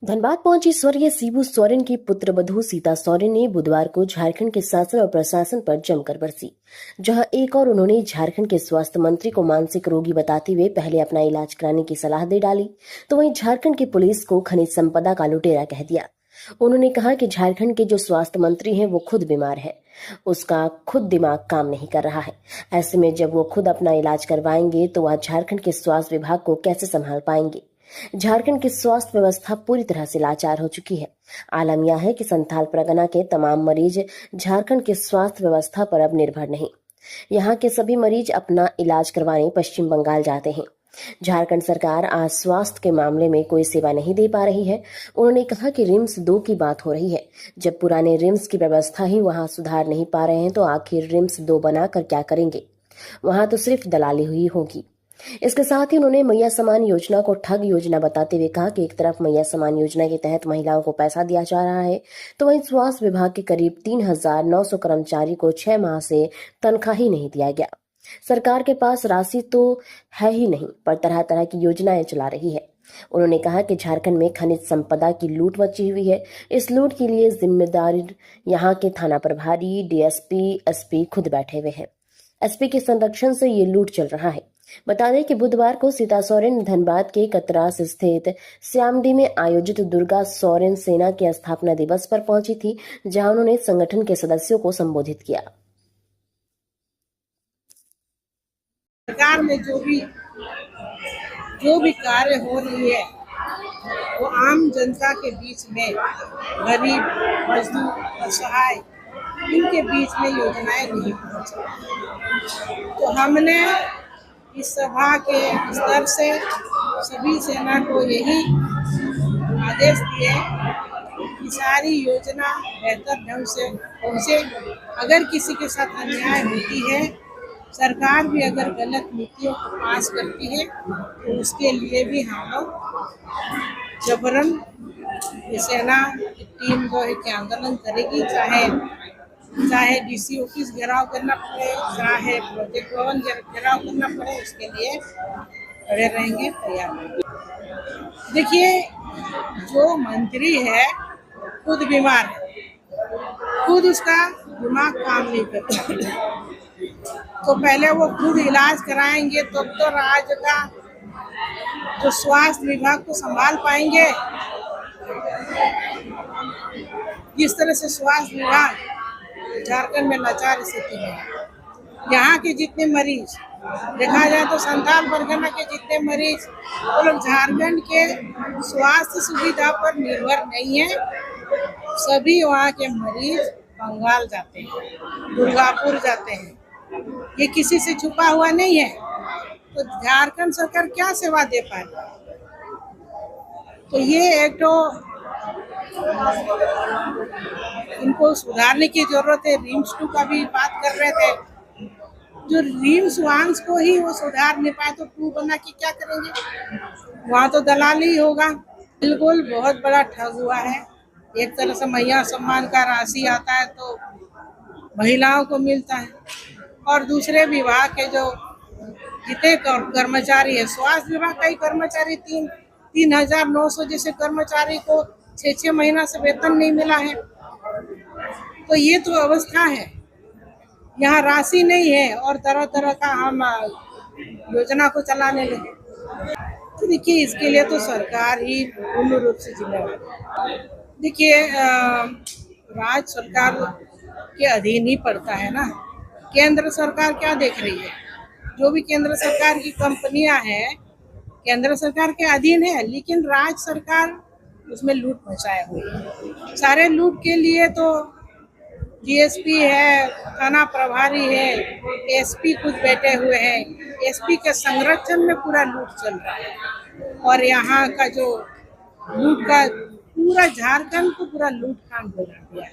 धनबाद पहुंची स्वर्गीय शिबू सोरेन की पुत्रवधू सीता सोरेन ने बुधवार को झारखंड के शासन और प्रशासन पर जमकर बरसी। जहां एक और उन्होंने झारखंड के स्वास्थ्य मंत्री को मानसिक रोगी बताते हुए पहले अपना इलाज कराने की सलाह दे डाली, तो वहीं झारखंड की पुलिस को खनिज संपदा का लुटेरा कह दिया। उन्होंने कहा कि झारखंड के जो स्वास्थ्य मंत्री हैं वो खुद बीमार है, उसका खुद दिमाग काम नहीं कर रहा है। ऐसे में जब वो खुद अपना इलाज करवाएंगे तो वह झारखंड के स्वास्थ्य विभाग को कैसे संभाल पाएंगे। झारखंड की स्वास्थ्य व्यवस्था पूरी तरह से लाचार हो चुकी है। आलम यह है कि संथाल परगना के तमाम मरीज झारखंड की स्वास्थ्य व्यवस्था पर अब निर्भर नहीं। यहाँ के सभी मरीज अपना इलाज करवाने पश्चिम बंगाल जाते हैं। झारखंड सरकार आज स्वास्थ्य के मामले में कोई सेवा नहीं दे पा रही है। उन्होंने कहा कि रिम्स 2 की बात हो रही है। जब पुराने रिम्स की व्यवस्था ही वहां सुधार नहीं पा रहे हैं तो आखिर रिम्स 2 बनाकर क्या करेंगे। वहां तो सिर्फ दलाली हुई होगी। इसके साथ ही उन्होंने मैया समान योजना को ठग योजना बताते हुए कहा कि एक तरफ मैया समान योजना के तहत महिलाओं को पैसा दिया जा रहा है, तो वहीं स्वास्थ्य विभाग के करीब 3,900 कर्मचारी को 6 माह से तनख्वाह ही नहीं दिया गया। सरकार के पास राशि तो है ही नहीं, पर तरह तरह की योजनाएं चला रही है। उन्होंने कहा कि झारखंड में खनिज संपदा की लूट मची हुई है। इस लूट के लिए जिम्मेदार यहाँ के थाना प्रभारी, डीएसपी, एसपी खुद बैठे हुए हैं। एसपी के संरक्षण से ये लूट चल रहा है। बता दें कि बुधवार को सीता सोरेन धनबाद के कतरास स्थित श्यामडी में आयोजित दुर्गा सोरेन सेना के स्थापना दिवस पर पहुंची थी, जहां उन्होंने संगठन के सदस्यों को संबोधित किया। सरकार में जो भी कार्य हो रही है वो आम जनता के बीच में, गरीब, मजदूर, असहाय, इनके बीच में योजनाएं नहीं पहुंच रही। तो हमने इस सभा के स्तर से सभी सेना को यही आदेश दिए कि सारी योजना बेहतर ढंग से पहुंचे। अगर किसी के साथ अन्याय होती है, सरकार भी अगर गलत नीतियों को पास करती है तो उसके लिए भी हम लोग जबरन सेना की टीम जो है कि आंदोलन करेगी, चाहे डीसी ऑफिस घेराव करना पड़े, चाहे प्रोजेक्ट भवन घेराव करना पड़े, उसके लिए खड़े रहेंगे, तैयार रहेंगे। देखिए, जो मंत्री है खुद बीमार है, खुद उसका दिमाग काम नहीं करता, तो पहले वो खुद इलाज कराएंगे तब तो राज्य का जो स्वास्थ्य विभाग को संभाल पाएंगे। जिस तरह से स्वास्थ्य विभाग झारखंड में लाचार स्थिति है, यहाँ के जितने मरीज देखा जाए तो संथाल परगना के जितने मरीज वो लोग झारखंड के स्वास्थ्य सुविधा पर निर्भर नहीं है। सभी वहाँ के मरीज बंगाल जाते हैं, दुर्गापुर जाते हैं। ये किसी से छुपा हुआ नहीं है। तो झारखंड सरकार क्या सेवा दे पाए? तो ये एक तो इनको सुधारने की जरूरत है। रिम्स 2 का भी बात कर रहे थे। जो रिम्स 1 को ही वो सुधार नहीं पाए तो 2 बना के क्या करेंगे? वहाँ तो दलाली होगा। बिल्कुल बहुत बड़ा ठग हुआ है। एक तरह से मैया सम्मान का राशि आता है तो महिलाओं को मिलता है, और दूसरे विभाग के जो जितने कर्मचारी है, स्वास्थ्य विभाग का ही कर्मचारी 3,900 जैसे कर्मचारी को 6 महीना से वेतन नहीं मिला है। तो ये तो अवस्था है। यहाँ राशि नहीं है और तरह तरह का हम योजना को चलाने लगे। तो देखिए, इसके लिए तो सरकार ही पूर्ण रूप से जिम्मेदार है। देखिए, राज्य सरकार के अधीन ही पड़ता है ना। केंद्र सरकार क्या देख रही है? जो भी केंद्र सरकार की कंपनियां हैं केंद्र सरकार के अधीन है, लेकिन राज्य सरकार उसमें लूट मचाए हुई है। सारे लूट के लिए तो डीएसपी है, थाना प्रभारी है, एसपी खुद बैठे हुए हैं। एसपी के संरक्षण में पूरा लूट चल रहा है, और यहाँ का जो लूट का पूरा झारखंड को पूरा लूट काम बना दिया है।